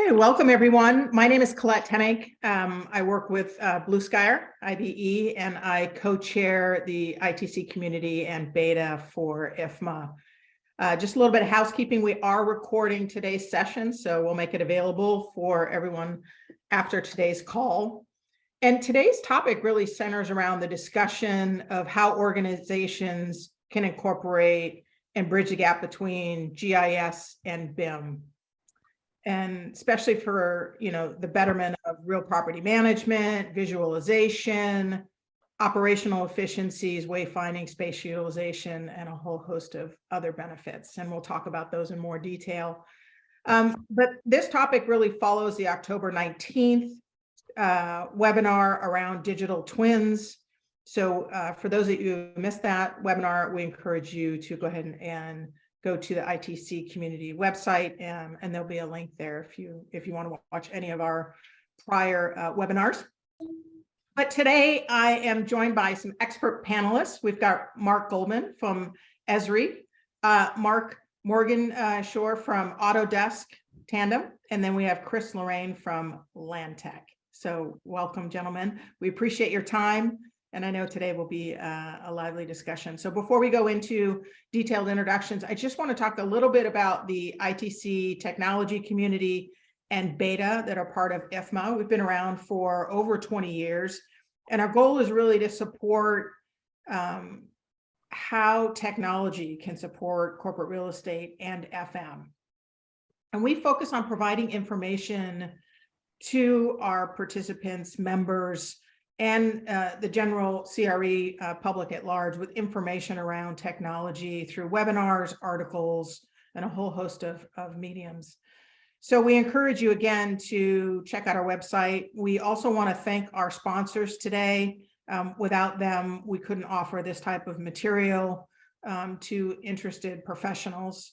Hey, welcome everyone. My name is Colette Tennig. I work with Blue Sky IBE, and I co-chair the ITC community and beta for IFMA. Just a little bit of housekeeping. We are recording today's session, so we'll make it available for everyone after today's call. And today's topic really centers around the discussion of how organizations can incorporate and bridge the gap between GIS and BIM. And especially for, the betterment of real property management, visualization, operational efficiencies, wayfinding, space utilization, and a whole host of other benefits. And we'll talk about those in more detail. But this topic really follows the October 19th webinar around digital twins. So for those of you who missed that webinar, we encourage you to go ahead and go to the ITC community website, and there'll be a link there if you want to watch any of our prior webinars. But today I am joined by some expert panelists. We've got Mark Goldman from Esri, Mark Morgan-Shore from Autodesk Tandem, and then we have Chris Lorraine from LandTech. So welcome, gentlemen. We appreciate your time. And I know today will be a lively discussion. So before we go into detailed introductions, I just want to talk a little bit about the ITC technology community and beta that are part of IFMA. We've been around for over 20 years, and our goal is really to support how technology can support corporate real estate and FM. And we focus on providing information to our participants, members, and the general CRE public at large with information around technology through webinars, articles, and a whole host of mediums. So we encourage you again to check out our website. We also want to thank our sponsors today. Without them, we couldn't offer this type of material to interested professionals.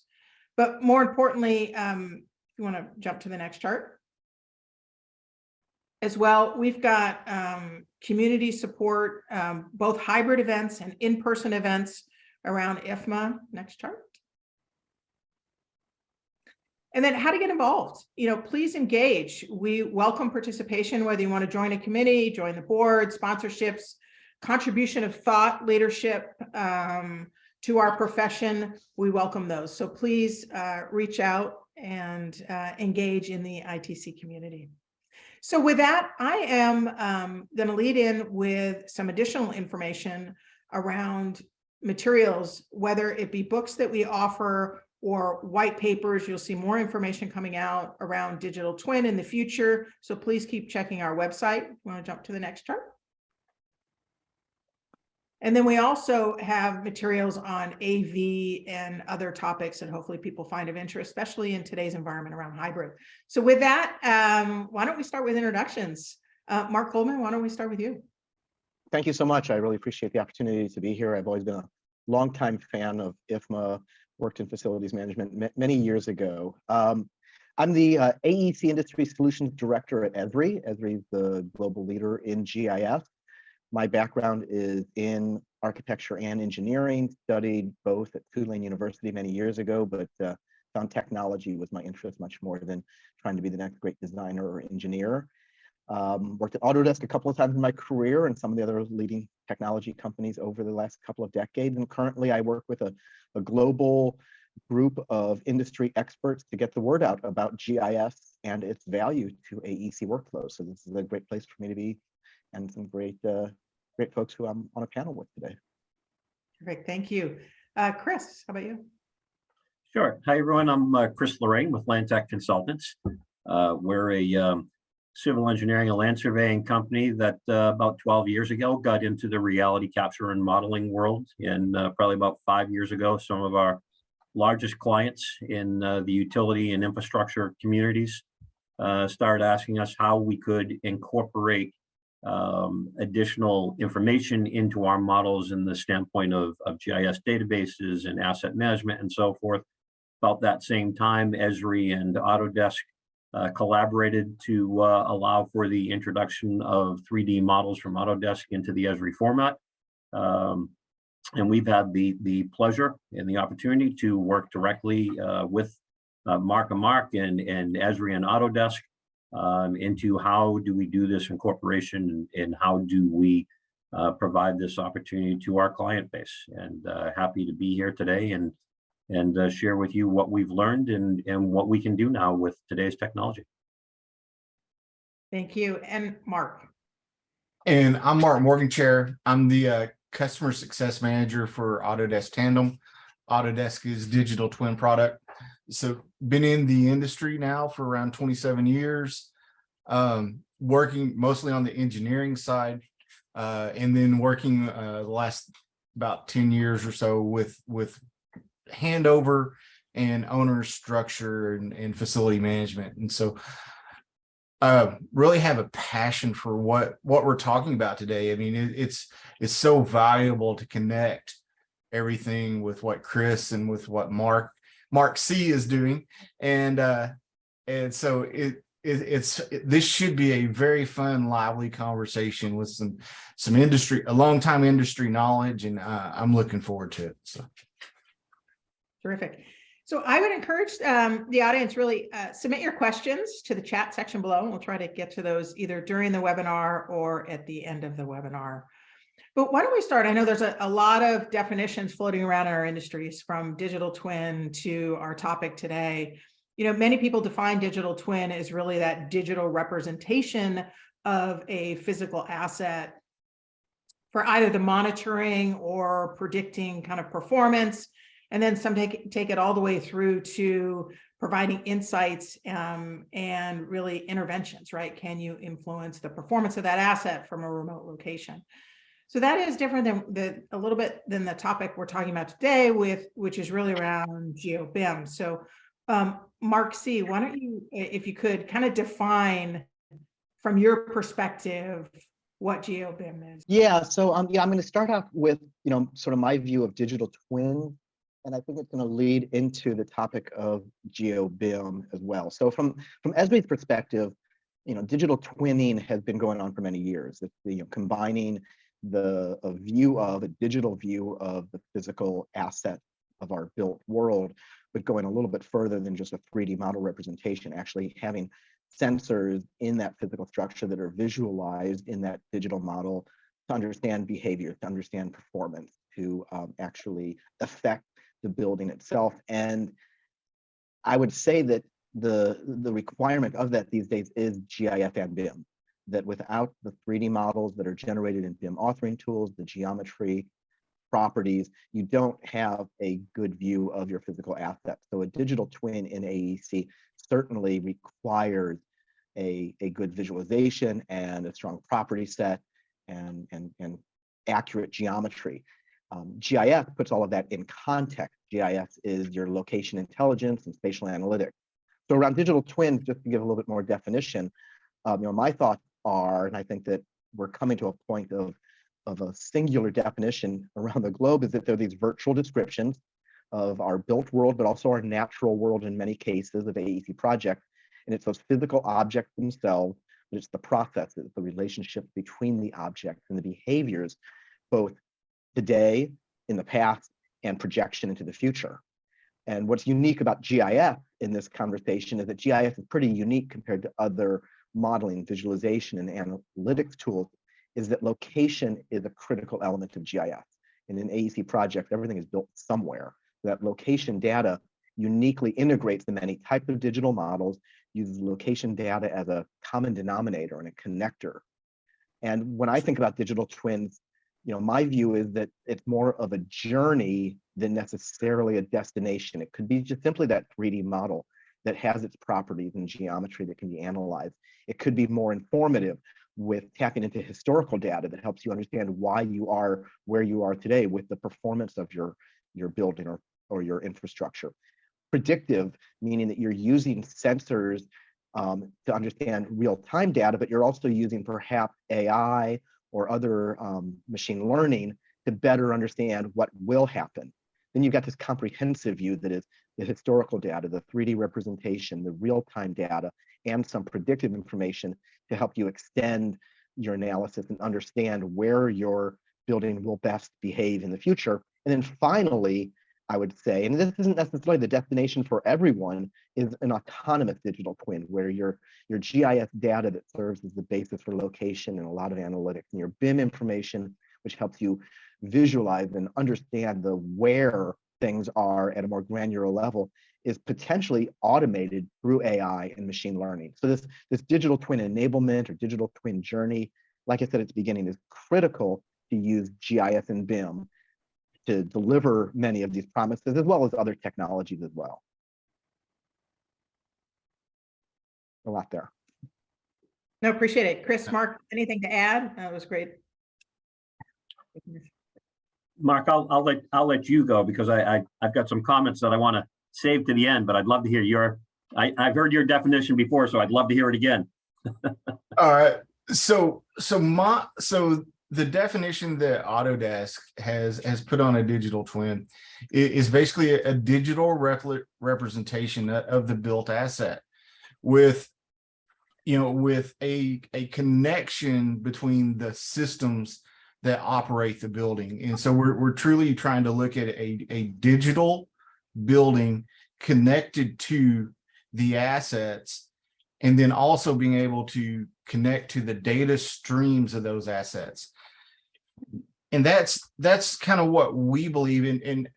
But more importantly, if you want to jump to the next chart. As well, we've got community support, both hybrid events and in-person events around IFMA. Next chart. And then how to get involved. Please engage. We welcome participation, whether you want to join a committee, join the board, sponsorships, contribution of thought, leadership to our profession. We welcome those. So please reach out and engage in the ITC community. So with that, I am going to lead in with some additional information around materials, whether it be books that we offer or white papers. You'll see more information coming out around digital twin in the future. So please keep checking our website. You want to jump to the next chart? And then we also have materials on AV and other topics that hopefully people find of interest, especially in today's environment around hybrid. So with that, why don't we start with introductions? Mark Goldman, why don't we start with you? Thank you so much. I really appreciate the opportunity to be here. I've always been a longtime fan of IFMA, worked in facilities management many years ago. I'm the AEC Industry Solutions Director at Esri. Esri is the global leader in GIS. My background is in architecture and engineering, studied both at Tulane University many years ago, but found technology was my interest much more than trying to be the next great designer or engineer. Worked at Autodesk a couple of times in my career and some of the other leading technology companies over the last couple of decades. And currently I work with a global group of industry experts to get the word out about GIS and its value to AEC workflows. So this is a great place for me to be, and some great folks who I'm on a panel with today. Perfect, thank you. Chris, how about you? Sure. Hi, everyone. I'm Chris Lorraine with LandTech Consultants. We're a civil engineering and land surveying company that about 12 years ago got into the reality capture and modeling world. And probably about 5 years ago, some of our largest clients in the utility and infrastructure communities started asking us how we could incorporate additional information into our models in the standpoint of GIS databases and asset management and so forth. About that same time, Esri and Autodesk collaborated to allow for the introduction of 3D models from Autodesk into the Esri format. And we've had the pleasure and the opportunity to work directly with Mark and Esri and Autodesk into how do we do this incorporation and how do we provide this opportunity to our client base. And happy to be here today and share with you what we've learned and what we can do now with today's technology. Thank you. And Mark. And I'm Mark Morganchair. I'm the customer success manager for Autodesk Tandem. Autodesk is digital twin product. So been in the industry now for around 27 years, working mostly on the engineering side, and then working the last about 10 years or so with handover and owner structure and facility management. And so really have a passion for what we're talking about today. I mean, it's so valuable to connect everything with what Chris and with what Mark C is doing, and so this should be a very fun, lively conversation with some industry, a long time industry knowledge, and I'm looking forward to it. So Terrific. So I would encourage the audience really submit your questions to the chat section below, and we'll try to get to those either during the webinar or at the end of the webinar. But why don't we start? I know there's a lot of definitions floating around in our industries, from digital twin to our topic today. You know, many people define digital twin as really that digital representation of a physical asset for either the monitoring or predicting kind of performance. And then some take it all the way through to providing insights and really interventions, right? Can you influence the performance of that asset from a remote location? So that is different than a little bit than the topic we're talking about today, which is really around GeoBIM. So Mark C, why don't you, if you could, kind of define from your perspective what GeoBIM is? Yeah, so I'm going to start off with, sort of my view of digital twin, and I think it's going to lead into the topic of GeoBIM as well. So from Esri's perspective, digital twinning has been going on for many years. It's combining a digital view of the physical asset of our built world, but going a little bit further than just a 3D model representation, actually having sensors in that physical structure that are visualized in that digital model to understand behavior, to understand performance, to actually affect the building itself. And I would say that the requirement of that these days is GIS and BIM, that without the 3D models that are generated in BIM authoring tools, the geometry, properties, you don't have a good view of your physical assets. So a digital twin in AEC certainly requires a good visualization and a strong property set and accurate geometry. GIS puts all of that in context. GIS is your location intelligence and spatial analytics. So around digital twins, just to give a little bit more definition, my thoughts are, and I think that we're coming to a point of a singular definition around the globe, is that there are these virtual descriptions of our built world, but also our natural world in many cases of AEC projects. And it's those physical objects themselves, but it's the processes, the relationships between the objects and the behaviors, both today, in the past, and projection into the future. And what's unique about GIS in this conversation is that GIS is pretty unique compared to other modeling, visualization, and analytics tools, is that location is a critical element of GIS. And in AEC projects, everything is built somewhere. That location data uniquely integrates the many types of digital models, uses location data as a common denominator and a connector. And when I think about digital twins, my view is that it's more of a journey than necessarily a destination. It could be just simply that 3D model that has its properties and geometry that can be analyzed. It could be more informative with tapping into historical data that helps you understand why you are where you are today with the performance of your building or your infrastructure. Predictive, meaning that you're using sensors to understand real-time data, but you're also using perhaps AI or other machine learning to better understand what will happen. Then you've got this comprehensive view that is the historical data, the 3D representation, the real-time data, and some predictive information to help you extend your analysis and understand where your building will best behave in the future. And then finally, I would say, and this isn't necessarily the destination for everyone, is an autonomous digital twin where your GIS data that serves as the basis for location and a lot of analytics, and your BIM information, which helps you visualize and understand the where things are at a more granular level, is potentially automated through AI and machine learning. So this digital twin enablement or digital twin journey, like I said at the beginning, is critical to use GIS and BIM to deliver many of these promises, as well as other technologies as well. A lot there. No, appreciate it. Chris, Mark, anything to add? That was great. Mark, I'll let you go because I've got some comments that I want to save to the end, but I'd love to hear your. I've heard your definition before, so I'd love to hear it again. All right. So the definition that Autodesk has put on a digital twin is basically a digital representation of the built asset with a connection between the systems that operate the building. And so we're truly trying to look at a digital building connected to the assets, and then also being able to connect to the data streams of those assets. And that's kind of what we believe in. And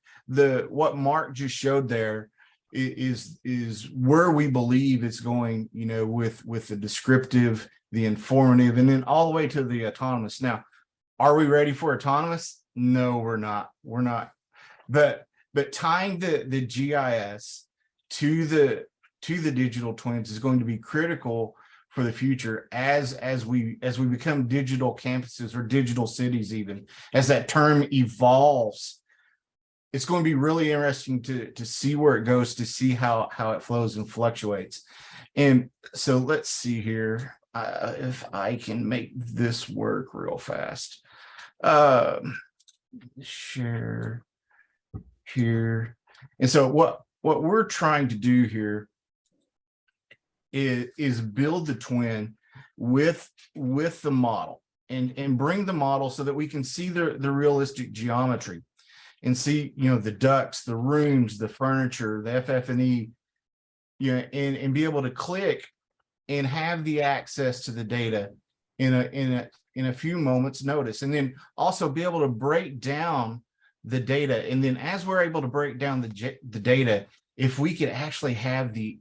what Mark just showed there is where we believe it's going, with the descriptive, the informative, and then all the way to the autonomous. Now, are we ready for autonomous? No, we're not. We're not. But tying the GIS to the digital twins is going to be critical for the future as we become digital campuses or digital cities. Even as that term evolves, it's going to be really interesting to see where it goes, to see how it flows and fluctuates. And so let's see here if I can make this work real fast. Share here. And so what we're trying to do here is build the twin with the model and bring the model so that we can see the realistic geometry and see, the ducts, the rooms, the furniture, the FF&E, and be able to click and have the access to the data in a few moments notice, and then also be able to break down the data. And then as we're able to break down the data, if we could actually have the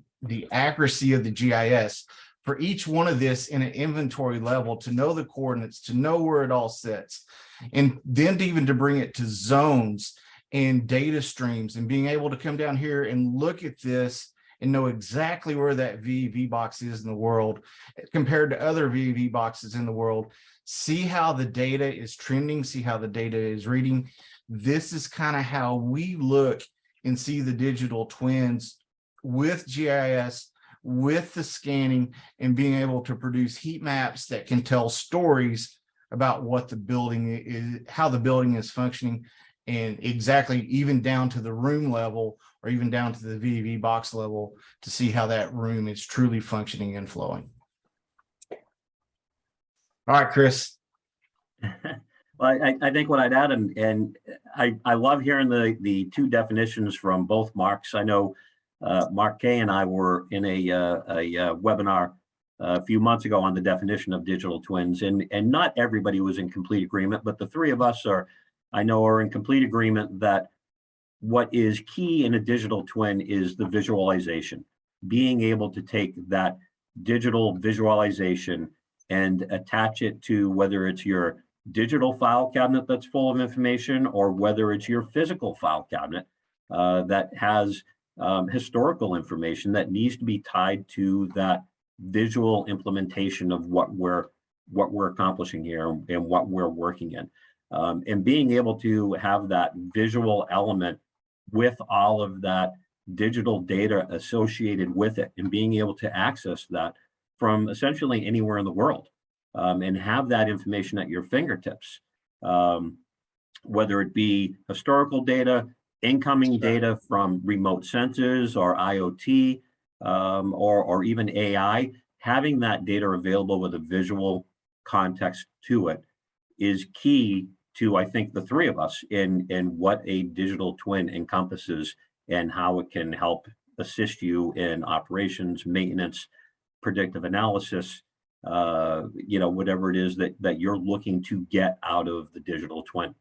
accuracy of the GIS for each one of this in an inventory level, to know the coordinates, to know where it all sits, and then to bring it to zones and data streams, and being able to come down here and look at this and know exactly where that VEV box is in the world compared to other VEV boxes in the world, see how the data is trending, see how the data is reading. This is kind of how we look and see the digital twins with GIS, with the scanning, and being able to produce heat maps that can tell stories about what the building is, how the building is functioning, and exactly even down to the room level or even down to the VEV box level to see how that room is truly functioning and flowing. All right, Chris. Well, I think what I'd add, and I love hearing the two definitions from both Marks. I know Mark Kay and I were in a webinar a few months ago on the definition of digital twins, and not everybody was in complete agreement, but the three of us are in complete agreement that what is key in a digital twin is the visualization, being able to take that digital visualization and attach it to whether it's your digital file cabinet that's full of information, or whether it's your physical file cabinet that has historical information that needs to be tied to that visual implementation of what we're accomplishing here and what we're working in. And being able to have that visual element with all of that digital data associated with it, and being able to access that from essentially anywhere in the world, and have that information at your fingertips, whether it be historical data, incoming data from remote sensors or IoT, or even AI, having that data available with a visual context to it is key to, I think, the three of us in what a digital twin encompasses and how it can help assist you in operations, maintenance, predictive analysis, whatever it is that you're looking to get out of the digital twin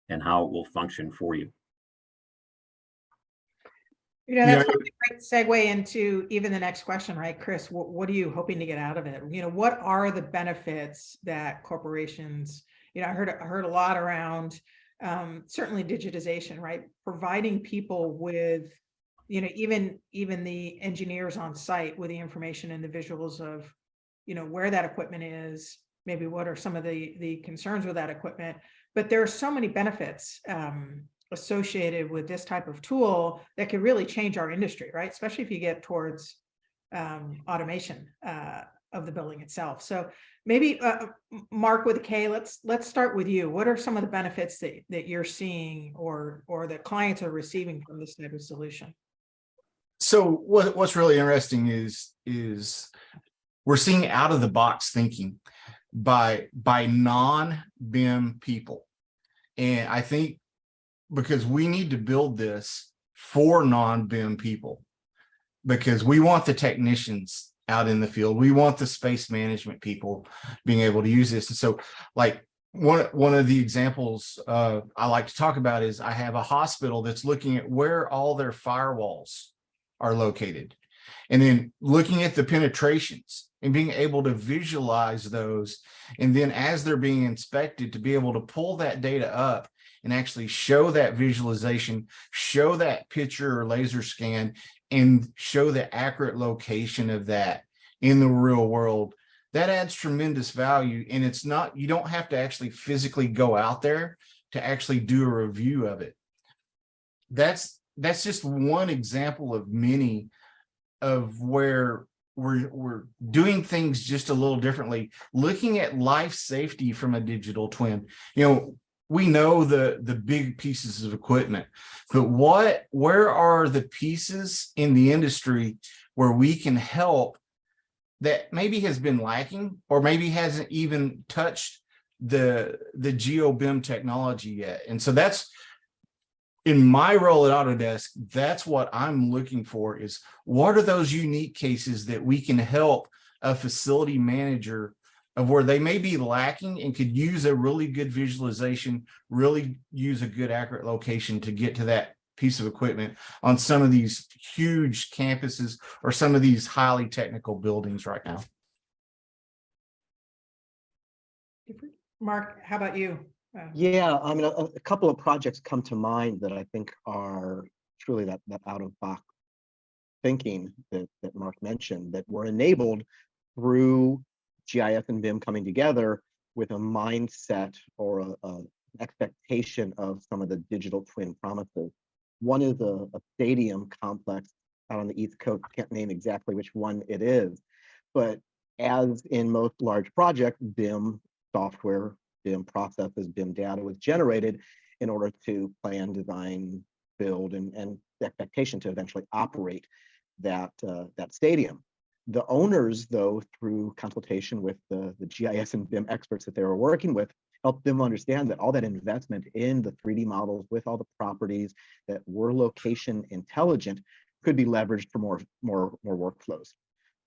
and how it will function for you. That's probably a great segue into even the next question, right, Chris? What are you hoping to get out of it? What are the benefits that corporations, I heard a lot around certainly digitization, right? Providing people with, even the engineers on site with the information and the visuals of, where that equipment is, maybe what are some of the concerns with that equipment. But there are so many benefits associated with this type of tool that could really change our industry, right? Especially if you get towards automation of the building itself. So maybe Mark with a K, let's start with you. What are some of the benefits that you're seeing or that clients are receiving from this type of solution? So what's really interesting is we're seeing out of the box thinking by non-BIM people. And I think because we need to build this for non-BIM people, because we want the technicians out in the field. We want the space management people being able to use this. And so like one of the examples I like to talk about is I have a hospital that's looking at where all their firewalls are located, and then looking at the penetrations and being able to visualize those. And then as they're being inspected, to be able to pull that data up and actually show that visualization, show that picture or laser scan, and show the accurate location of that in the real world. That adds tremendous value. And it's not, you don't have to actually physically go out there to actually do a review of it. That's just one example of many of where we're doing things just a little differently, looking at life safety from a digital twin. We know the big pieces of equipment, but where are the pieces in the industry where we can help that maybe has been lacking or maybe hasn't even touched the GeoBIM technology yet? And so that's, in my role at Autodesk, that's what I'm looking for, is what are those unique cases that we can help a facility manager of where they may be lacking and could use a really good visualization, really use a good accurate location to get to that piece of equipment on some of these huge campuses or some of these highly technical buildings right now. Mark, how about you? Yeah, I mean, a couple of projects come to mind that I think are truly that out of box thinking that Mark mentioned, that were enabled through GIS and BIM coming together with a mindset or a expectation of some of the digital twin promises. One is a stadium complex out on the East Coast. Can't name exactly which one it is, but as in most large projects, BIM software, BIM processes, BIM data was generated in order to plan, design, build, and the expectation to eventually operate that stadium. The owners, though, through consultation with the GIS and BIM experts that they were working with, helped them understand that all that investment in the 3D models with all the properties that were location intelligent could be leveraged for more workflows.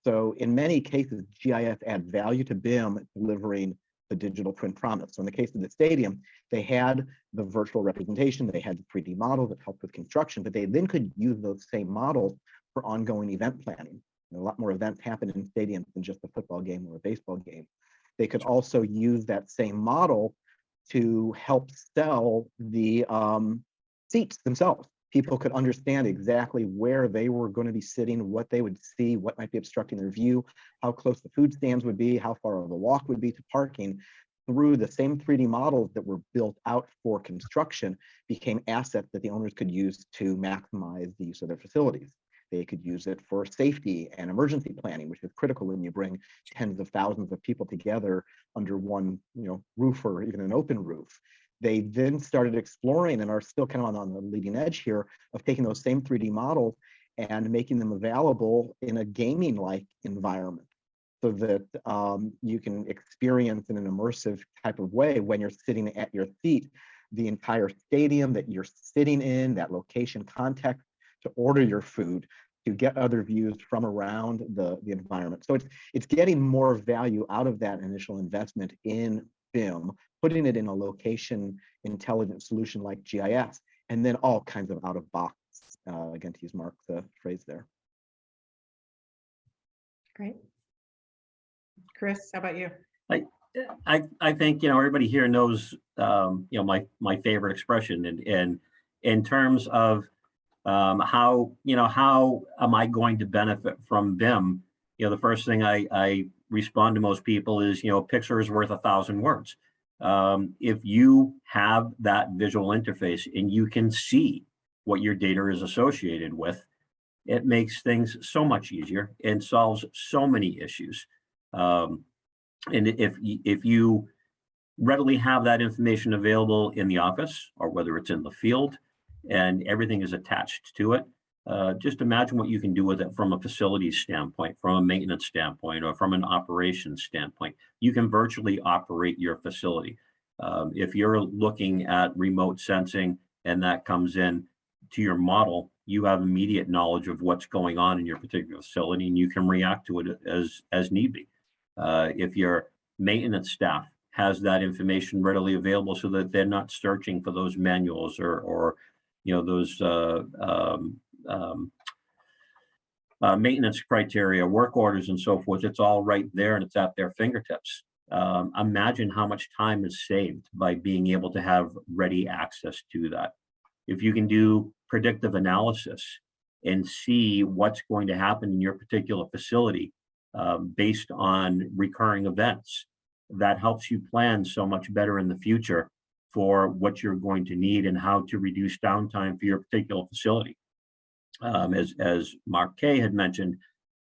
So in many cases, GIS adds value to BIM, delivering the digital twin promise. So in the case of the stadium, they had the virtual representation, they had the 3D model that helped with construction, but they then could use those same models for ongoing event planning. A lot more events happen in stadiums than just a football game or a baseball game. They could also use that same model to help sell the seats themselves. People could understand exactly where they were going to be sitting, what they would see, what might be obstructing their view, how close the food stands would be, how far of a walk would be to parking. Through the same 3D models that were built out for construction became assets that the owners could use to maximize the use of their facilities. They could use it for safety and emergency planning, which is critical when you bring tens of thousands of people together under one, roof or even an open roof. They then started exploring and are still kind of on the leading edge here of taking those same 3D models and making them available in a gaming-like environment. so that you can experience in an immersive type of way when you're sitting at your seat, the entire stadium that you're sitting in, that location context to order your food, to get other views from around the environment. So it's getting more value out of that initial investment in BIM, putting it in a location intelligent solution like GIS, and then all kinds of out of box, again, to use Mark's phrase there. Great. Chris, how about you? I think, everybody here knows, my favorite expression, and in terms of how am I going to benefit from BIM? The first thing I respond to most people is, a picture is worth 1,000 words. If you have that visual interface and you can see what your data is associated with, it makes things so much easier and solves so many issues. And if you readily have that information available in the office, or whether it's in the field, and everything is attached to it, just imagine what you can do with it from a facilities standpoint, from a maintenance standpoint, or from an operations standpoint. You can virtually operate your facility. If you're looking at remote sensing and that comes in to your model, you have immediate knowledge of what's going on in your particular facility, and you can react to it as need be. If your maintenance staff has that information readily available, so that they're not searching for those manuals or those maintenance criteria, work orders, and so forth. It's all right there, and it's at their fingertips. Imagine how much time is saved by being able to have ready access to that. If you can do predictive analysis and see what's going to happen in your particular facility based on recurring events, that helps you plan so much better in the future for what you're going to need and how to reduce downtime for your particular facility. As Mark K had mentioned,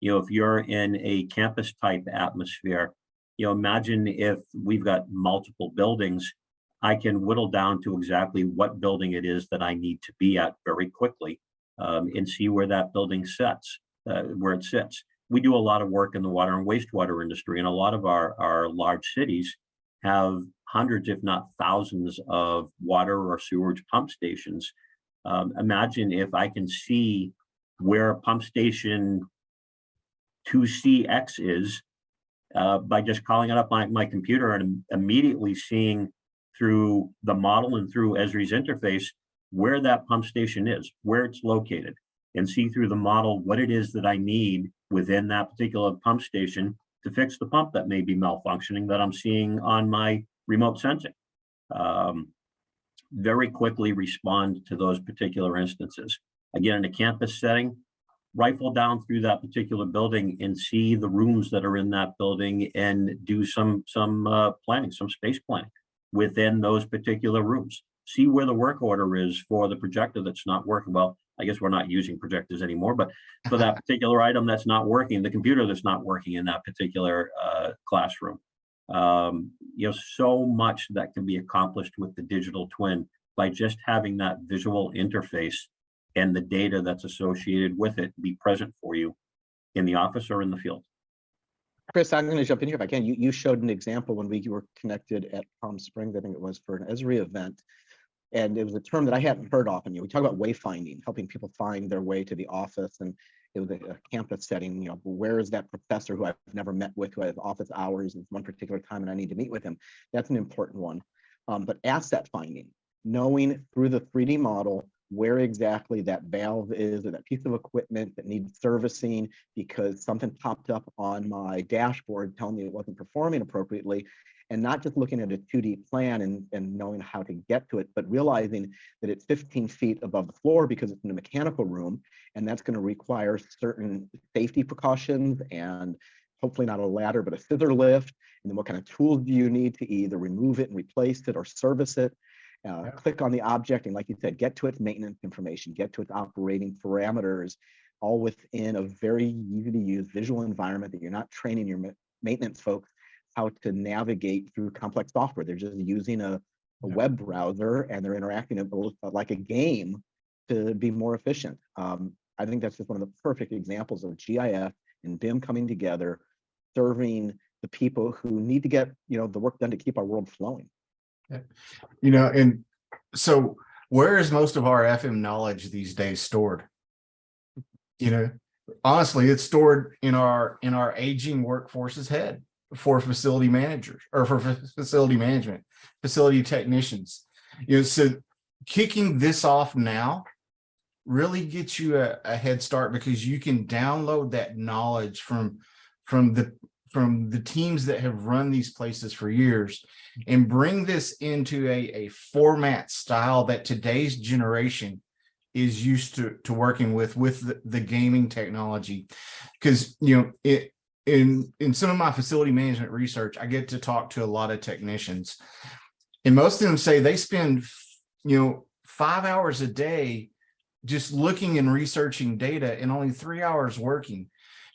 if you're in a campus type atmosphere, imagine if we've got multiple buildings, I can whittle down to exactly what building it is that I need to be at very quickly, and see where that building sits, where it sits. We do a lot of work in the water and wastewater industry, and a lot of our large cities have hundreds, if not thousands, of water or sewage pump stations. Imagine if I can see where pump station 2CX is by just calling it up on my computer and immediately seeing through the model and through Esri's interface where that pump station is, where it's located, and see through the model what it is that I need within that particular pump station to fix the pump that may be malfunctioning that I'm seeing on my remote sensing. Very quickly respond to those particular instances. Again, in a campus setting, rifle down through that particular building and see the rooms that are in that building and do some planning, some space planning within those particular rooms. See where the work order is for the projector that's not working. Well, I guess we're not using projectors anymore, but for that particular item that's not working, the computer that's not working in that particular classroom. So much that can be accomplished with the digital twin by just having that visual interface and the data that's associated with it be present for you in the office or in the field. Chris, I'm going to jump in here if I can. You showed an example when we were connected at Palm Springs, I think it was, for an Esri event. And it was a term that I hadn't heard often. We talk about wayfinding, helping people find their way to the office. And it was a campus setting, where is that professor who I've never met with, who has office hours at one particular time and I need to meet with him? That's an important one. But asset finding, knowing through the 3D model where exactly that valve is or that piece of equipment that needs servicing because something popped up on my dashboard telling me it wasn't performing appropriately, and not just looking at a 2D plan and knowing how to get to it, but realizing that it's 15 feet above the floor because it's in a mechanical room, and that's going to require certain safety precautions and hopefully not a ladder, but a scissor lift. And then what kind of tools do you need to either remove it and replace it or service it? Click on the object and, like you said, get to its maintenance information, get to its operating parameters, all within a very easy to use visual environment that you're not training your maintenance folks how to navigate through complex software. They're just using a web browser and they're interacting like a game to be more efficient. I think that's just one of the perfect examples of GIS and BIM coming together serving the people who need to get, the work done to keep our world flowing. And so where is most of our FM knowledge these days stored? Honestly, it's stored in our aging workforce's head for facility managers or for facility management, facility technicians. So kicking this off now really gets you a head start, because you can download that knowledge from the teams that have run these places for years and bring this into a format style that today's generation is used to working with the gaming technology. Because in some of my facility management research, I get to talk to a lot of technicians, and most of them say they spend 5 hours a day just looking and researching data and only 3 hours working.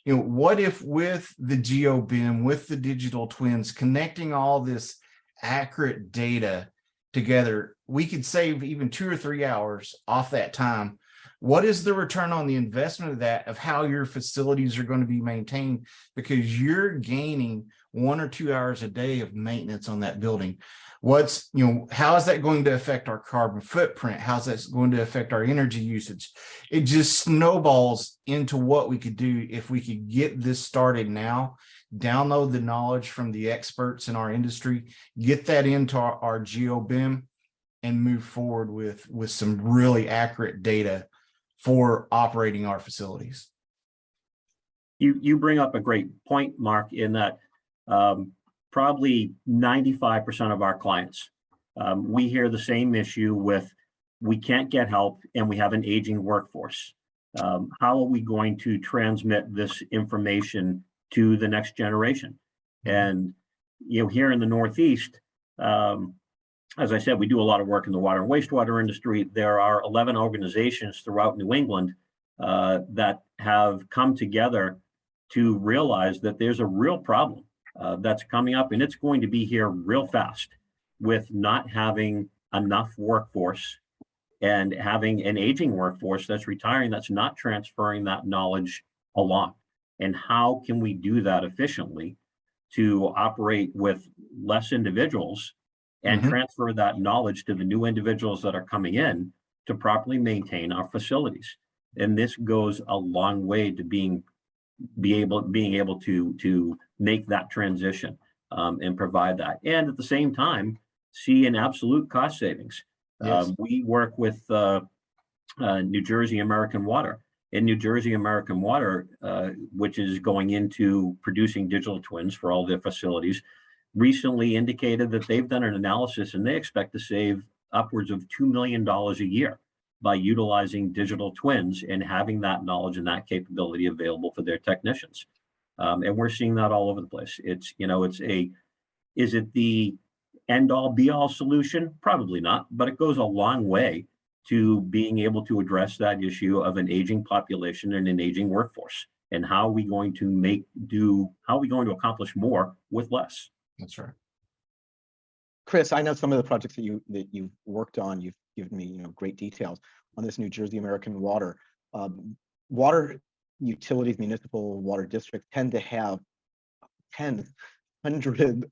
What if with the GeoBIM, with the digital twins, connecting all this accurate data together, we could save even 2 or 3 hours off that time? What is the return on the investment of that, of how your facilities are going to be maintained? Because you're gaining 1 or 2 hours a day of maintenance on that building. How is that going to affect our carbon footprint? How's that going to affect our energy usage? It just snowballs into what we could do if we could get this started now, download the knowledge from the experts in our industry, get that into our GeoBIM, and move forward with some really accurate data for operating our facilities. You bring up a great point, Mark, in that probably 95% of our clients, we hear the same issue with, we can't get help and we have an aging workforce. How are we going to transmit this information to the next generation? And here in the Northeast, as I said, we do a lot of work in the water and wastewater industry. There are 11 organizations throughout New England that have come together to realize that there's a real problem that's coming up, and it's going to be here real fast, with not having enough workforce and having an aging workforce that's retiring, that's not transferring that knowledge along. And how can we do that efficiently to operate with less individuals and transfer that knowledge to the new individuals that are coming in to properly maintain our facilities? And this goes a long way to being able to make that transition and provide that, and at the same time see an absolute cost savings. Yes. We work with New Jersey American Water. In New Jersey American Water, which is going into producing digital twins for all their facilities, recently indicated that they've done an analysis and they expect to save upwards of $2 million a year by utilizing digital twins and having that knowledge and that capability available for their technicians. And we're seeing that all over the place. Is it the end all be all solution? Probably not, but it goes a long way to being able to address that issue of an aging population and an aging workforce. And how are we going to accomplish more with less? That's right. Chris, I know some of the projects that you've worked on. You've given me great details on this New Jersey American Water. Water utilities, municipal water districts tend to have hundreds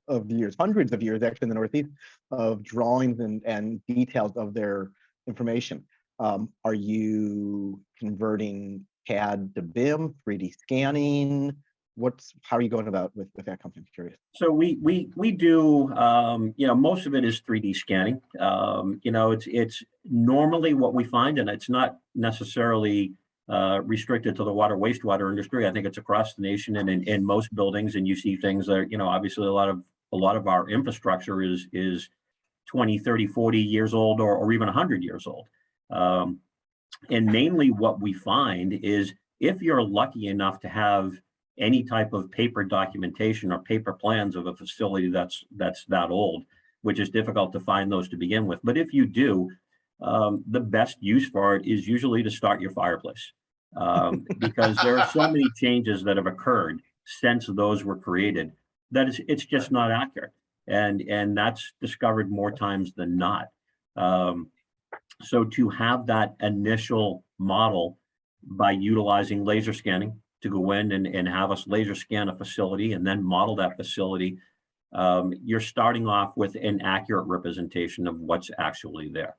of years actually in the Northeast of drawings and details of their information. Are you converting CAD to BIM, 3D scanning? How are you going about with that company? I'm curious. So we do, most of it is 3D scanning. It's normally what we find, and it's not necessarily restricted to the water wastewater industry. I think it's across the nation and in most buildings, and you see things that, obviously a lot of our infrastructure is 20, 30, 40 years old or even 100 years old. And mainly what we find is, if you're lucky enough to have any type of paper documentation or paper plans of a facility that's that old, which is difficult to find those to begin with. But if you do, the best use for it is usually to start your fireplace, because there are so many changes that have occurred since those were created that it's just not accurate. And that's discovered more times than not. So to have that initial model by utilizing laser scanning to go in and have us laser scan a facility and then model that facility, you're starting off with an accurate representation of what's actually there.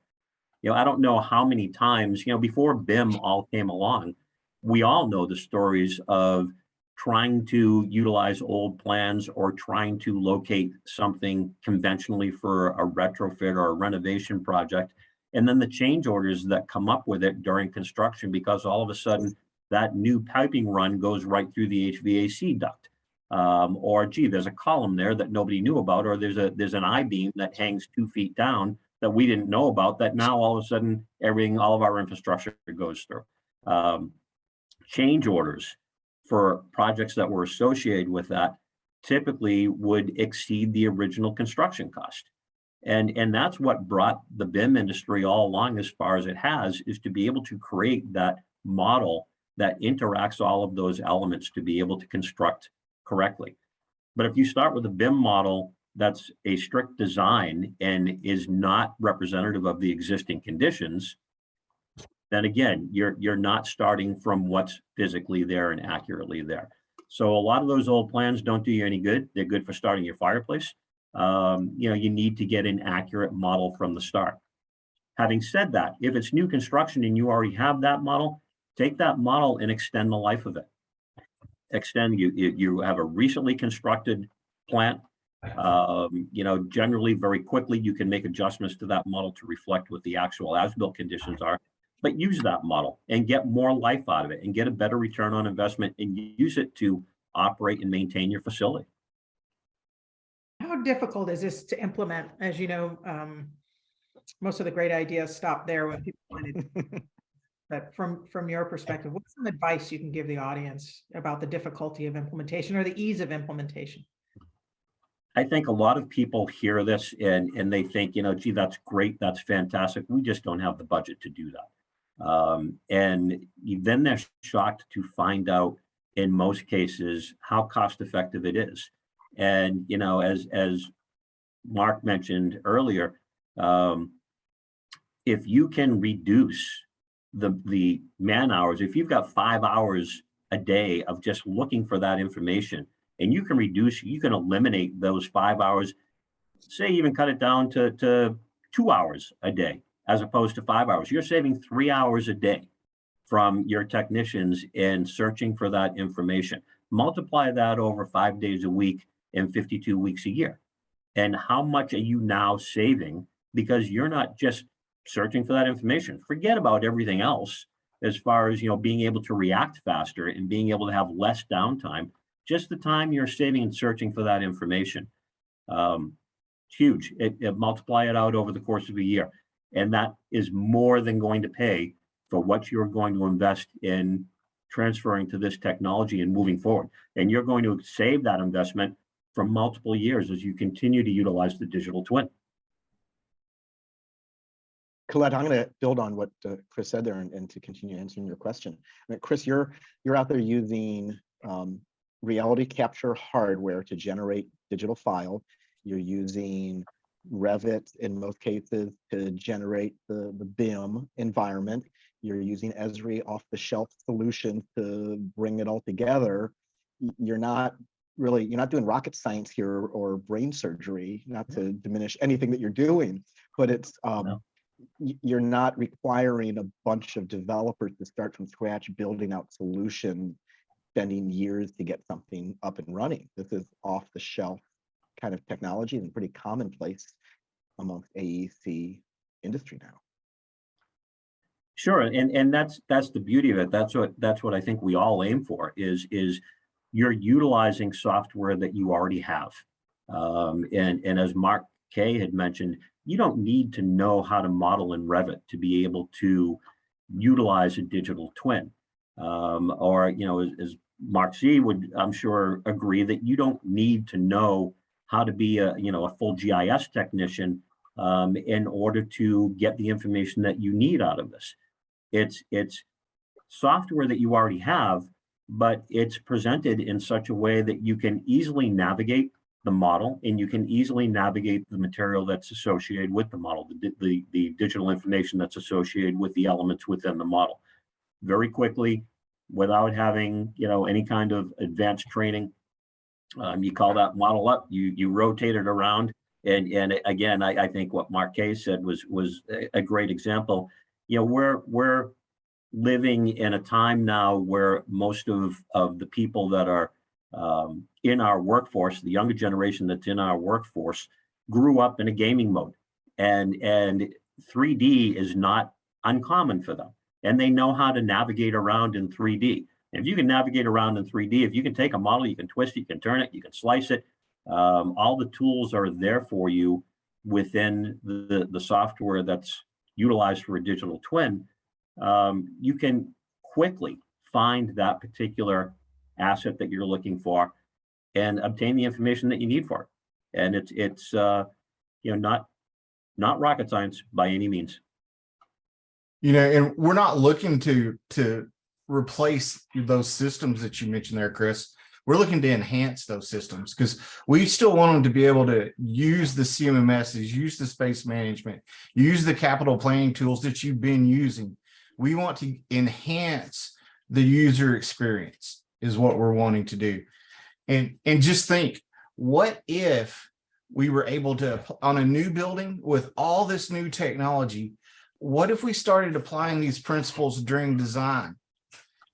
You know, I don't know how many times, you know, before BIM all came along, we all know the stories of trying to utilize old plans or trying to locate something conventionally for a retrofit or a renovation project. And then the change orders that come up with it during construction, because all of a sudden that new piping run goes right through the HVAC duct. Or gee, there's a column there that nobody knew about, or there's an I-beam that hangs 2 feet down that we didn't know about, that now all of a sudden all of our infrastructure goes through. Change orders for projects that were associated with that typically would exceed the original construction cost. And that's what brought the BIM industry all along as far as it has, is to be able to create that model that interacts all of those elements to be able to construct correctly. But if you start with a BIM model that's a strict design and is not representative of the existing conditions, then again, you're not starting from what's physically there and accurately there. So a lot of those old plans don't do you any good. They're good for starting your fireplace. You know, you need to get an accurate model from the start. Having said that, if it's new construction and you already have that model, take that model and extend the life of it. You have a recently constructed plant. You know, generally very quickly you can make adjustments to that model to reflect what the actual as-built conditions are, but use that model and get more life out of it and get a better return on investment and use it to operate and maintain your facility. How difficult is this to implement? As you know, most of the great ideas stop there when people find it. But from your perspective, what's some advice you can give the audience about the difficulty of implementation or the ease of implementation? I think a lot of people hear this and they think, you know, gee, that's great, that's fantastic. We just don't have the budget to do that. And then they're shocked to find out in most cases how cost effective it is. And, you know, as Mark mentioned earlier, if you can reduce the man hours, if you've got 5 hours a day of just looking for that information, and you can eliminate those 5 hours, say even cut it down to 2 hours a day, as opposed to 5 hours. You're saving 3 hours a day from your technicians in searching for that information. Multiply that over 5 days a week and 52 weeks a year. And how much are you now saving? Because you're not just searching for that information. Forget about everything else as far as, you know, being able to react faster and being able to have less downtime. Just the time you're saving and searching for that information. Huge. Multiply it out over the course of a year. And that is more than going to pay for what you're going to invest in transferring to this technology and moving forward. And you're going to save that investment for multiple years as you continue to utilize the digital twin. Colette, I'm going to build on what Chris said there and to continue answering your question. I mean, Chris, you're out there using reality capture hardware to generate digital file. You're using Revit in most cases to generate the BIM environment. You're using Esri off-the-shelf solutions to bring it all together. You're not doing rocket science here or brain surgery, not to diminish anything that you're doing, but it's No. You're not requiring a bunch of developers to start from scratch building out solutions, spending years to get something up and running. This is off-the-shelf kind of technology and pretty commonplace amongst AEC industry now. Sure, and that's the beauty of it. That's what I think we all aim for is you're utilizing software that you already have. And as Mark K had mentioned, you don't need to know how to model in Revit to be able to utilize a digital twin. Or, you know, as Mark C would, I'm sure, agree that you don't need to know how to be a full GIS technician in order to get the information that you need out of this. It's software that you already have, but it's presented in such a way that you can easily navigate the model and you can easily navigate the material that's associated with the model, the digital information that's associated with the elements within the model. Very quickly, without having, any kind of advanced training. You call that model up, you rotate it around. And again, I think what Mark Kay said was a great example. We're living in a time now where most of the people that are in our workforce, the younger generation that's in our workforce, grew up in a gaming mode, and 3D is not uncommon for them, and they know how to navigate around in 3D. And if you can navigate around in 3D, if you can take a model, you can twist it, you can turn it, you can slice it. All the tools are there for you within the software that's utilized for a digital twin. You can quickly find that particular asset that you're looking for and obtain the information that you need for it. And it's not rocket science by any means. And we're not looking to replace those systems that you mentioned there, Chris. We're looking to enhance those systems because we still want them to be able to use the CMMSs, use the space management, use the capital planning tools that you've been using. We want to enhance the user experience is what we're wanting to do. And just think, what if we were able to, on a new building with all this new technology, what if we started applying these principles during design,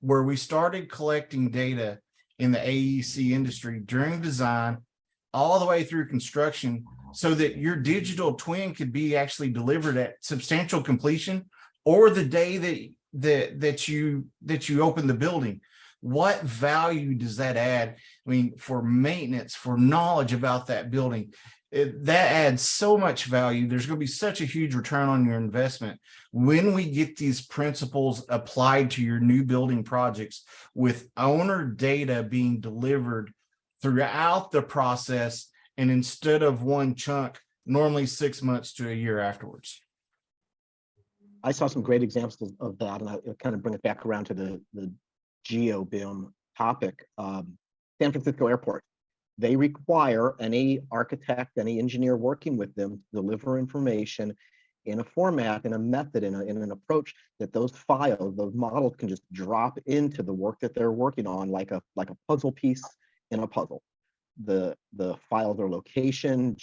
where we started collecting data in the AEC industry during design all the way through construction, so that your digital twin could be actually delivered at substantial completion or the day that you open the building? What value does that add? I mean, for maintenance, for knowledge about that building, that adds so much value. There's going to be such a huge return on your investment when we get these principles applied to your new building projects, with owner data being delivered throughout the process, and instead of one chunk, normally 6 months to a year afterwards. I saw some great examples of that, and I'll kind of bring it back around to the GeoBIM topic. San Francisco Airport. They require any architect, any engineer working with them to deliver information in a format, in a method, in an approach that those files, those models can just drop into the work that they're working on, like a puzzle piece in a puzzle. The files are location,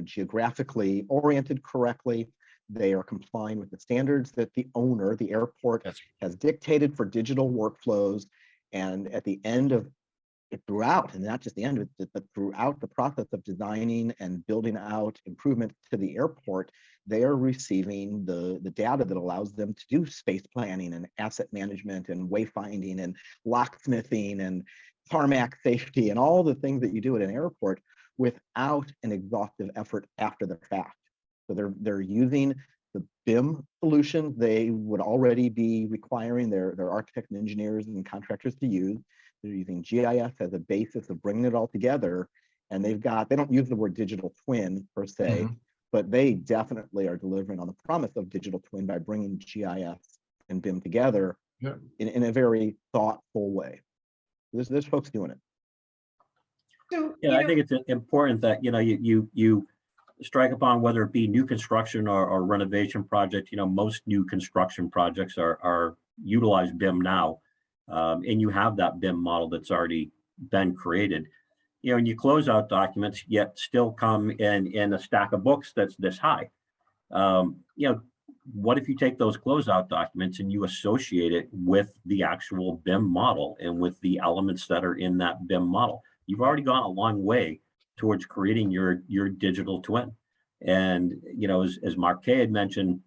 geographically oriented correctly. They are complying with the standards that the owner, the airport, has dictated for digital workflows. And at the end of throughout, and not just the end of it, but throughout the process of designing and building out improvements to the airport, they are receiving the data that allows them to do space planning and asset management and wayfinding and locksmithing and tarmac safety and all the things that you do at an airport without an exhaustive effort after the fact. So they're using the BIM solution they would already be requiring their architects and engineers and contractors to use. They're using GIS as a basis of bringing it all together. And they don't use the word digital twin per se, but they definitely are delivering on the promise of digital twin by bringing GIS and BIM together in a very thoughtful way. There's folks doing it. So, I think it's important that, you strike upon, whether it be new construction or renovation project. Most new construction projects are utilize BIM now. And you have that BIM model that's already been created. And you close out documents yet still come in a stack of books that's this high. What if you take those closeout documents and you associate it with the actual BIM model and with the elements that are in that BIM model? You've already gone a long way towards creating your digital twin. And as Mark Kay had mentioned,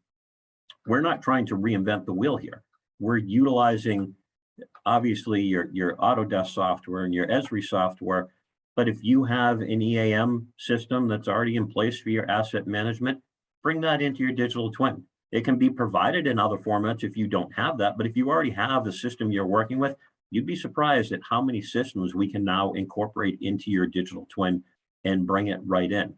we're not trying to reinvent the wheel here. We're utilizing obviously your Autodesk software and your Esri software, but if you have an EAM system that's already in place for your asset management, bring that into your digital twin. It can be provided in other formats if you don't have that, but if you already have the system you're working with, you'd be surprised at how many systems we can now incorporate into your digital twin and bring it right in.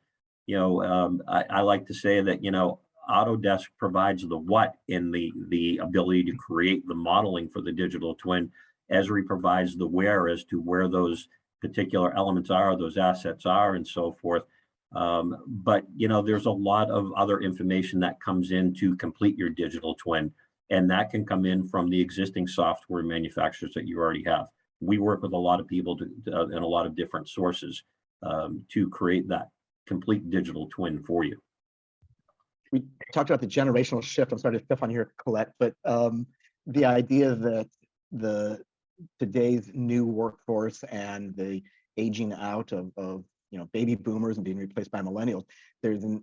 I like to say that, Autodesk provides the what in the ability to create the modeling for the digital twin. Esri provides the where as to where those particular elements are, those assets are, and so forth. But there's a lot of other information that comes in to complete your digital twin. And that can come in from the existing software manufacturers that you already have. We work with a lot of people and a lot of different sources to create that complete digital twin for you. We talked about the generational shift. I'm sorry to step on here, Colette, but the idea that today's new workforce and the aging out of baby boomers and being replaced by millennials, there's an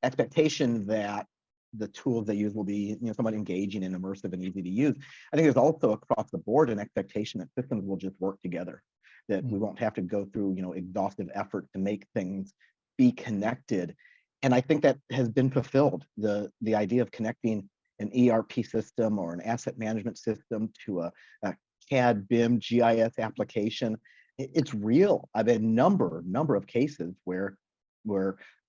expectation that the tools they use will be somewhat engaging and immersive and easy to use. I think there's also across the board an expectation that systems will just work together, that we won't have to go through exhaustive effort to make things be connected. And I think that has been fulfilled. The idea of connecting an ERP system or an asset management system to a CAD, BIM, GIS application, it's real. I've had a number of cases where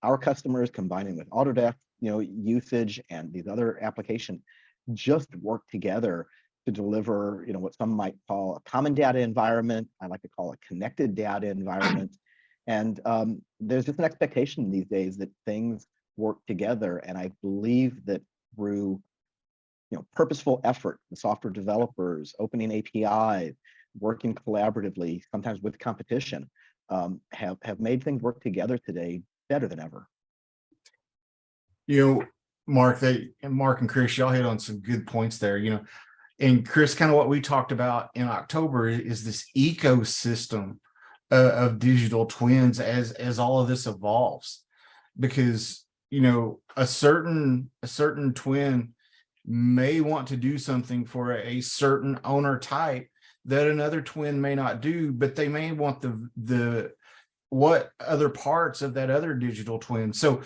our customers combining with Autodesk usage and these other applications just work together to deliver what some might call a common data environment. I like to call a connected data environment. And there's just an expectation these days that things work together. And I believe that through purposeful effort, the software developers opening APIs, working collaboratively, sometimes with competition, have made things work together today better than ever. Mark and Chris, y'all hit on some good points there. And Chris, kind of what we talked about in October is this ecosystem of digital twins as all of this evolves, because a certain twin may want to do something for a certain owner type that another twin may not do, but they may want the what other parts of that other digital twin. So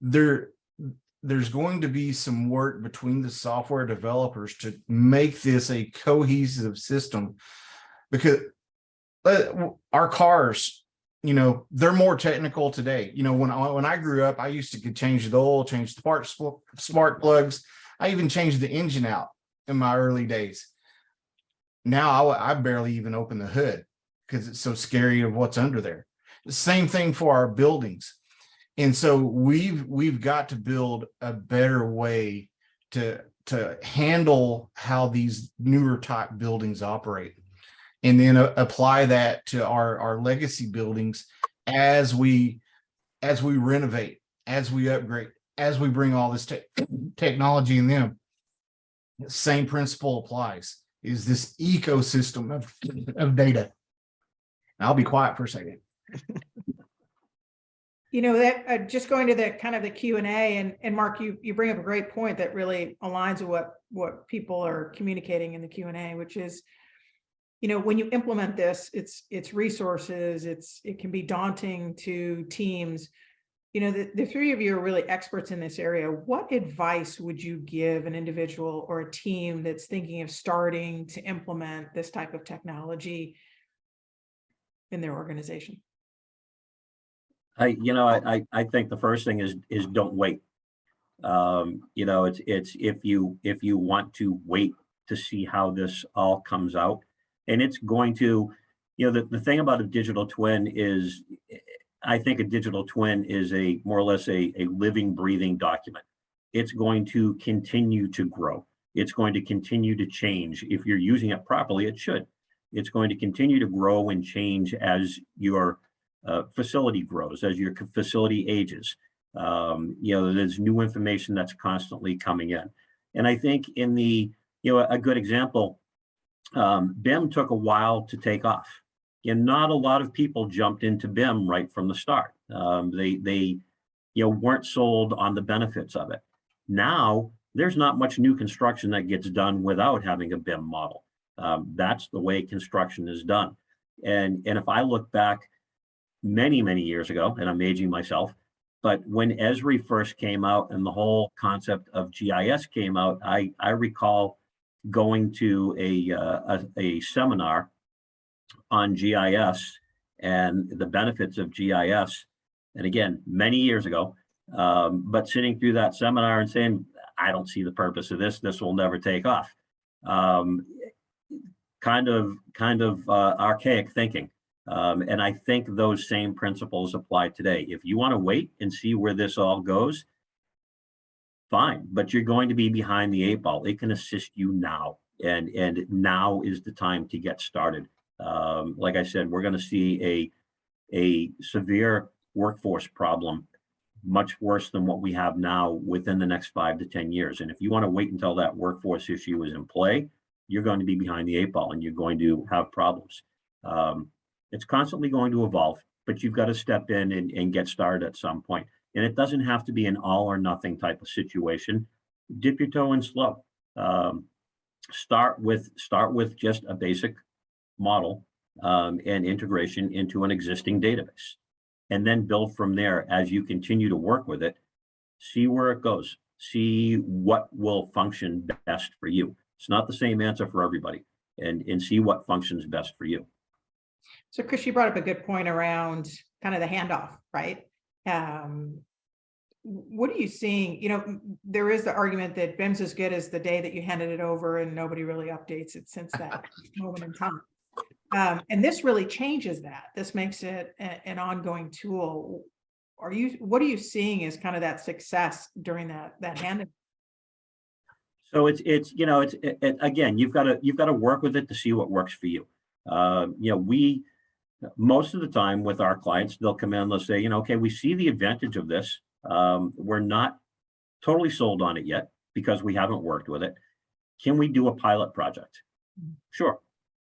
there's going to be some work between the software developers to make this a cohesive system, because our cars, they're more technical today. When I grew up, I used to change the oil, change the spark plugs. I even changed the engine out in my early days. Now I barely even open the hood because it's so scary of what's under there. The same thing for our buildings. And so we've got to build a better way to handle how these newer type buildings operate, and then apply that to our legacy buildings as we renovate, as we upgrade, as we bring all this technology in them. Same principle applies, is this ecosystem of data. I'll be quiet for a second. That just going to the kind of the Q&A, and Mark, you bring up a great point that really aligns with what people are communicating in the Q&A, which is, when you implement this, it's resources, it can be daunting to teams. The three of you are really experts in this area. What advice would you give an individual or a team that's thinking of starting to implement this type of technology in their organization? I think the first thing is don't wait. It's if you want to wait to see how this all comes out, and it's going to, the thing about a digital twin is, I think a digital twin is more or less a living, breathing document. It's going to continue to grow. It's going to continue to change. If you're using it properly, it should. It's going to continue to grow and change as your facility grows, as your facility ages. There's new information that's constantly coming in. And I think in a good example, BIM took a while to take off. And not a lot of people jumped into BIM right from the start. They weren't sold on the benefits of it. Now, there's not much new construction that gets done without having a BIM model. That's the way construction is done. And if I look back many, many years ago, and I'm aging myself, but when Esri first came out and the whole concept of GIS came out, I recall going to a seminar on GIS and the benefits of GIS. And again, many years ago, but sitting through that seminar and saying, I don't see the purpose of this. This will never take off. Kind of archaic thinking. And I think those same principles apply today. If you want to wait and see where this all goes, fine, but you're going to be behind the 8 ball. It can assist you now, and now is the time to get started. Like I said, we're going to see a severe workforce problem, much worse than what we have now, within the next 5 to 10 years. And if you want to wait until that workforce issue is in play, you're going to be behind the 8 ball and you're going to have problems. It's constantly going to evolve, but you've got to step in and get started at some point. And it doesn't have to be an all or nothing type of situation. Dip your toe in slow. Start with just a basic model and integration into an existing database, and then build from there as you continue to work with it. See where it goes. See what will function best for you. It's not the same answer for everybody, and see what functions best for you. So Chris, you brought up a good point around kind of the handoff, right? What are you seeing? You know, there is the argument that BIM's as good as the day that you handed it over, and nobody really updates it since that moment in time. And this really changes that. This makes it an ongoing tool. What are you seeing as kind of that success during that handoff? So it's again, you've got to work with it to see what works for you. We most of the time with our clients, they'll come in, they'll say, okay, we see the advantage of this. We're not totally sold on it yet because we haven't worked with it. Can we do a pilot project? Sure.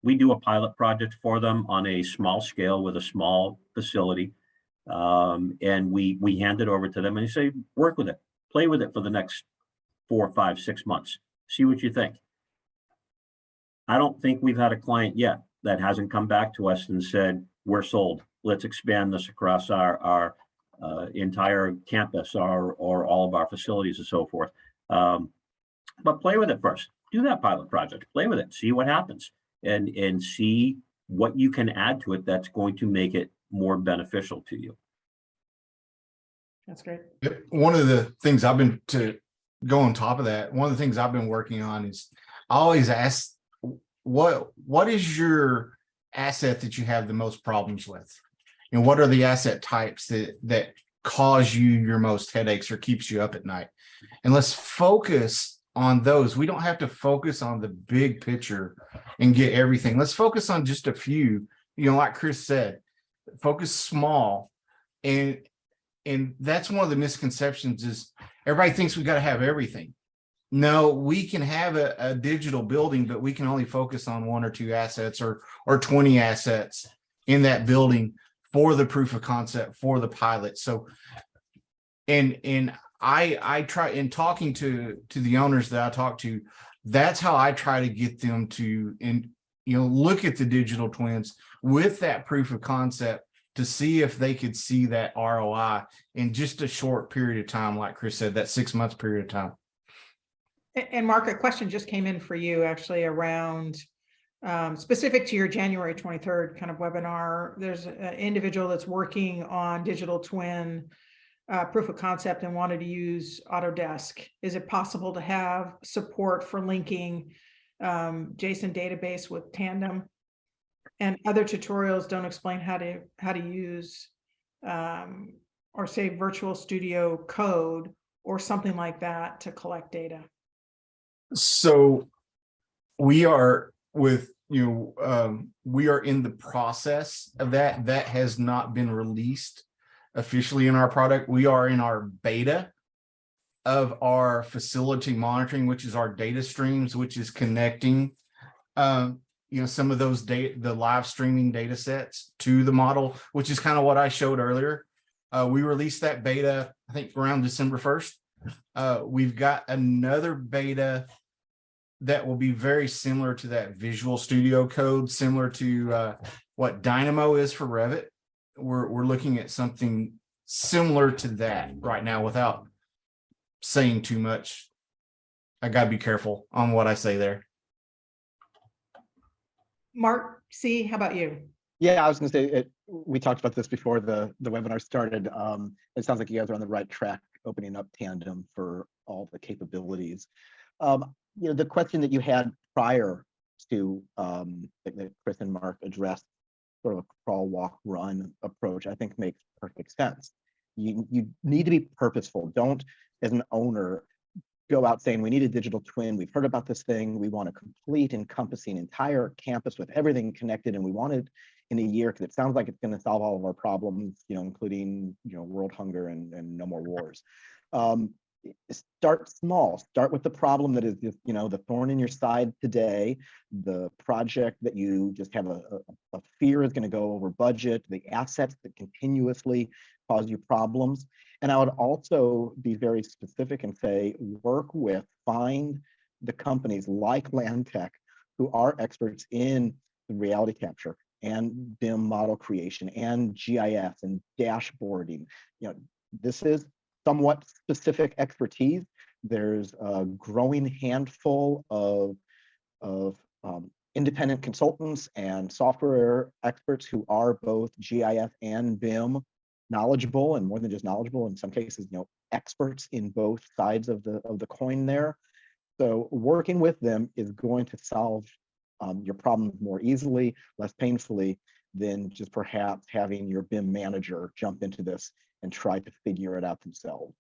We do a pilot project for them on a small scale with a small facility. And we hand it over to them and you say, work with it, play with it for the next 4, 5, 6 months. See what you think. I don't think we've had a client yet that hasn't come back to us and said, we're sold. Let's expand this across our entire campus or all of our facilities and so forth. But play with it first. Do that pilot project. Play with it. See what happens, and see what you can add to it that's going to make it more beneficial to you. That's great. One of the things I've been to go on top of that, one of the things I've been working on is I always ask, what is your asset that you have the most problems with? And what are the asset types that cause you your most headaches or keeps you up at night? And let's focus on those. We don't have to focus on the big picture and get everything. Let's focus on just a few, like Chris said, focus small. And that's one of the misconceptions is everybody thinks we got to have everything. No, we can have a digital building, but we can only focus on 1 or 2 assets or 20 assets in that building for the proof of concept, for the pilot. So, and I try, in talking to the owners that I talk to, that's how I try to get them to, look at the digital twins with that proof of concept to see if they could see that ROI in just a short period of time. Like Chris said, that 6 months period of time. And Mark, a question just came in for you actually around specific to your January 23rd kind of webinar. There's an individual that's working on digital twin proof of concept and wanted to use Autodesk. Is it possible to have support for linking JSON database with Tandem? And other tutorials don't explain how to use or say Virtual Studio Code or something like that to collect data. So we are with, we are in the process of that. That has not been released officially in our product. We are in our beta of our facility monitoring, which is our data streams, which is connecting, some of those data, the live streaming data sets to the model, which is kind of what I showed earlier. We released that beta, I think around December 1st. We've got another beta that will be very similar to that Visual Studio Code, similar to what Dynamo is for Revit. We're looking at something similar to that right now without saying too much. I got to be careful on what I say there. Mark C., how about you? Yeah, I was going to say, we talked about this before the webinar started. It sounds like you guys are on the right track, opening up Tandem for all the capabilities. The question that you had prior to that Chris and Mark addressed, sort of a crawl, walk, run approach, I think makes perfect sense. You need to be purposeful. Don't, as an owner, go out saying we need a digital twin. We've heard about this thing. We want a complete, encompassing entire campus with everything connected, and we want it in a year because it sounds like it's going to solve all of our problems, including world hunger and no more wars. Start small. Start with the problem that is just the thorn in your side today, the project that you just have a fear is going to go over budget, the assets that continuously cause you problems. And I would also be very specific and say, find the companies like LandTech who are experts in reality capture and BIM model creation and GIS and dashboarding. This is somewhat specific expertise. There's a growing handful of independent consultants and software experts who are both GIS and BIM knowledgeable, and more than just knowledgeable, in some cases, experts in both sides of the coin there. So working with them is going to solve your problems more easily, less painfully than just perhaps having your BIM manager jump into this and try to figure it out themselves.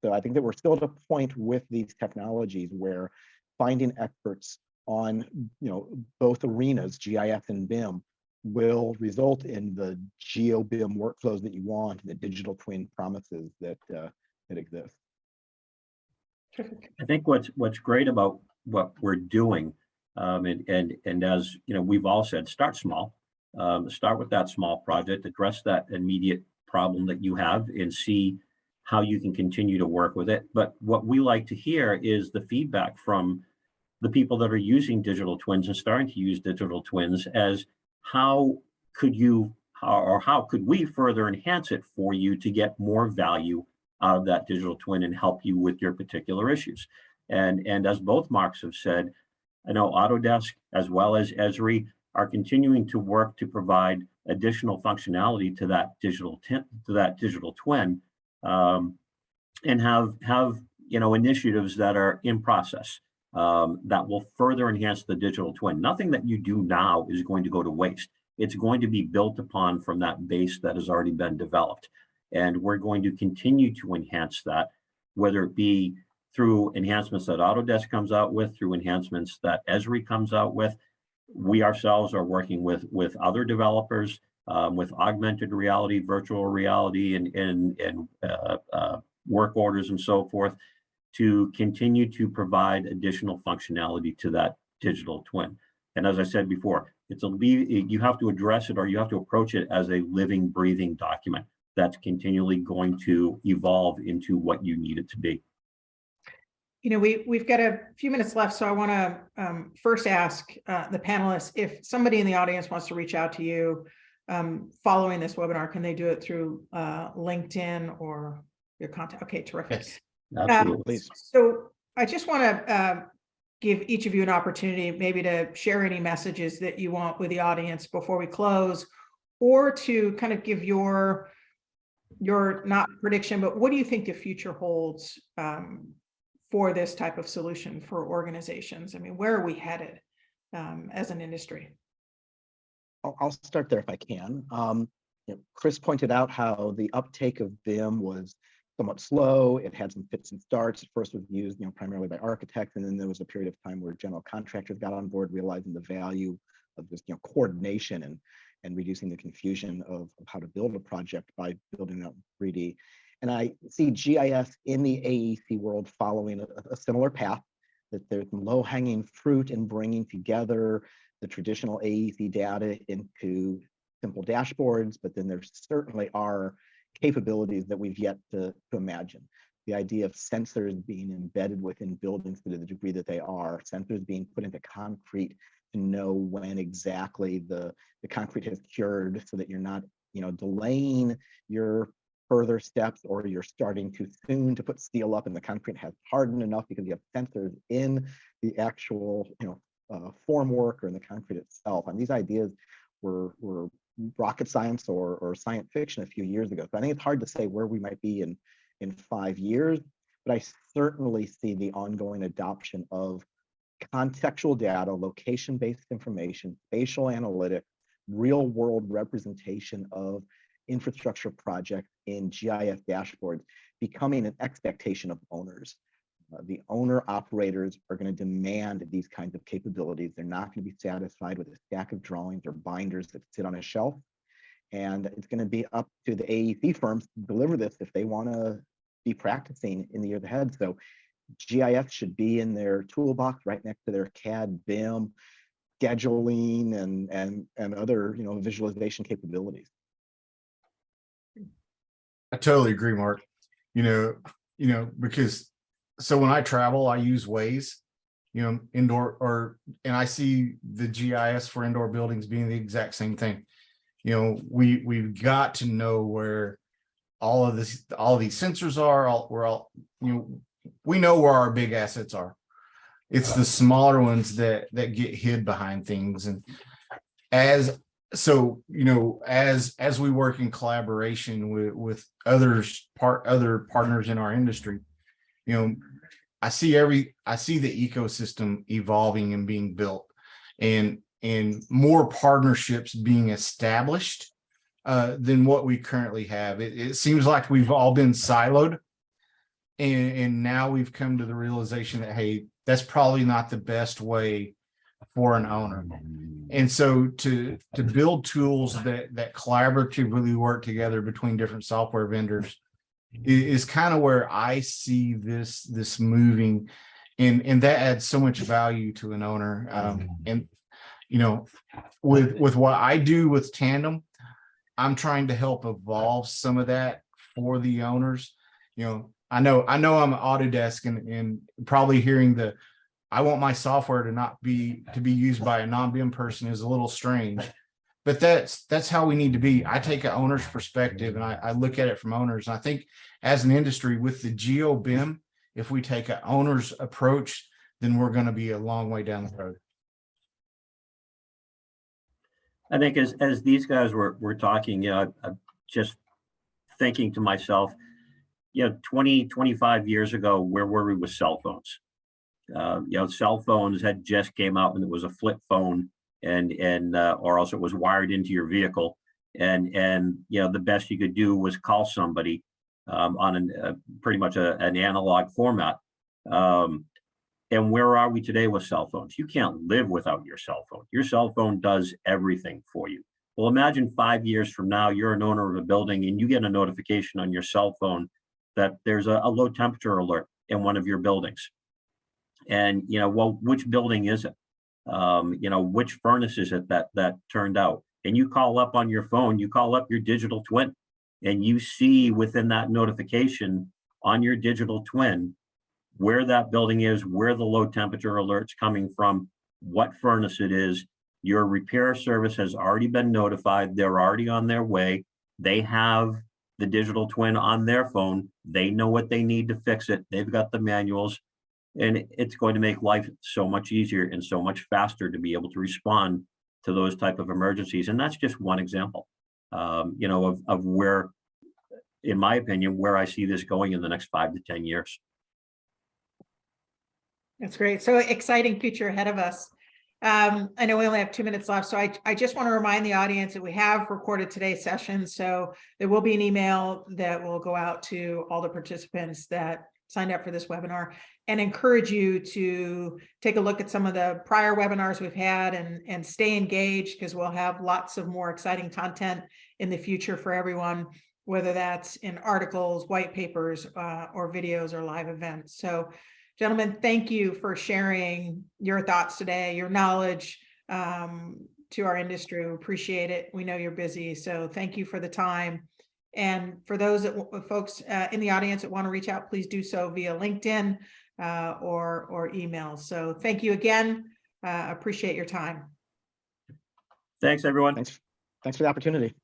So I think that we're still at a point with these technologies where finding experts on both arenas, GIS and BIM, will result in the GeoBIM workflows that you want and the digital twin promises that exist. I think what's great about what we're doing, and as we've all said, start small. Start with that small project, address that immediate problem that you have, and see how you can continue to work with it. But what we like to hear is the feedback from the people that are using digital twins and starting to use digital twins as how could we further enhance it for you to get more value out of that digital twin and help you with your particular issues. And as both Marks have said, I know Autodesk as well as Esri are continuing to work to provide additional functionality to that digital twin, and have initiatives that are in process that will further enhance the digital twin. Nothing that you do now is going to go to waste. It's going to be built upon from that base that has already been developed. And we're going to continue to enhance that, whether it be through enhancements that Autodesk comes out with, through enhancements that Esri comes out with. We ourselves are working with other developers, with augmented reality, virtual reality, and work orders and so forth, to continue to provide additional functionality to that digital twin. And as I said before, you have to address it, or you have to approach it as a living, breathing document that's continually going to evolve into what you need it to be. We've got a few minutes left, so I want to first ask the panelists, if somebody in the audience wants to reach out to you following this webinar, can they do it through LinkedIn or your contact? Okay, terrific. Yes. Absolutely. So I just want to give each of you an opportunity maybe to share any messages that you want with the audience before we close, or to kind of give your not prediction, but what do you think the future holds for this type of solution for organizations? I mean, where are we headed as an industry? I'll start there if I can. Chris pointed out how the uptake of BIM was somewhat slow. It had some fits and starts. At first, it was used, primarily by architects, and then there was a period of time where general contractors got on board, realizing the value of this, coordination and reducing the confusion of how to build a project by building out 3D. And I see GIS in the AEC world following a similar path, that there's low-hanging fruit in bringing together the traditional AEC data into simple dashboards, but then there certainly are capabilities that we've yet to imagine. The idea of sensors being embedded within buildings to the degree that they are, sensors being put into concrete to know when exactly the concrete has cured, so that you're not, delaying your further steps, or you're starting too soon to put steel up and the concrete has hardened enough because you have sensors in the actual, formwork or in the concrete itself. And these ideas were rocket science or science fiction a few years ago. So I think it's hard to say where we might be in 5 years, but I certainly see the ongoing adoption of contextual data, location-based information, spatial analytics, real-world representation of infrastructure projects in GIS dashboards becoming an expectation of owners. The owner operators are going to demand these kinds of capabilities. They're not going to be satisfied with a stack of drawings or binders that sit on a shelf. And it's going to be up to the AEC firms to deliver this if they want to be practicing in the years ahead. So GIS should be in their toolbox right next to their CAD, BIM, scheduling, and other visualization capabilities. I totally agree, Mark. Because so when I travel, I use Waze, indoor and I see the GIS for indoor buildings being the exact same thing. We've got to know where all of these sensors are. We know where our big assets are. It's the smaller ones that get hid behind things. And as we work in collaboration with other partners in our industry, I see the ecosystem evolving and being built, and more partnerships being established than what we currently have. It seems like we've all been siloed, and now we've come to the realization that, hey, that's probably not the best way for an owner. And so to build tools that collaboratively work together between different software vendors is kind of where I see this moving, and that adds so much value to an owner. With what I do with Tandem, I'm trying to help evolve some of that for the owners. I know I'm Autodesk, and probably hearing I want my software to be used by a non-BIM person is a little strange, but that's how we need to be. I take an owner's perspective, and I look at it from owners. And I think as an industry with the GeoBIM, if we take an owner's approach, then we're going to be a long way down the road. I think as these guys were talking, I'm just thinking to myself, 20, 25 years ago, where were we with cell phones? Cell phones had just came out, and it was a flip phone, or else it was wired into your vehicle, and the best you could do was call somebody on pretty much an analog format. And where are we today with cell phones? You can't live without your cell phone. Your cell phone does everything for you. Well, imagine 5 years from now, you're an owner of a building and you get a notification on your cell phone that there's a low temperature alert in one of your buildings. And, well, which building is it? Which furnace is it that turned out? And you call up on your phone, you call up your digital twin, and you see within that notification on your digital twin where that building is, where the low temperature alert's coming from, what furnace it is. Your repair service has already been notified. They're already on their way. They have the digital twin on their phone. They know what they need to fix it. They've got the manuals, and it's going to make life so much easier and so much faster to be able to respond to those type of emergencies. And that's just one example, of where, in my opinion, where I see this going in the next 5 to 10 years. That's great. So exciting future ahead of us. I know we only have 2 minutes left, so I just want to remind the audience that we have recorded today's session. So there will be an email that will go out to all the participants that signed up for this webinar, and encourage you to take a look at some of the prior webinars we've had and stay engaged, because we'll have lots of more exciting content in the future for everyone, whether that's in articles, white papers, or videos or live events. So gentlemen, thank you for sharing your thoughts today, your knowledge to our industry. We appreciate it. We know you're busy, so thank you for the time. And for those folks in the audience that want to reach out, please do so via LinkedIn or email. So thank you again. Appreciate your time. Thanks, everyone. Thanks for the opportunity.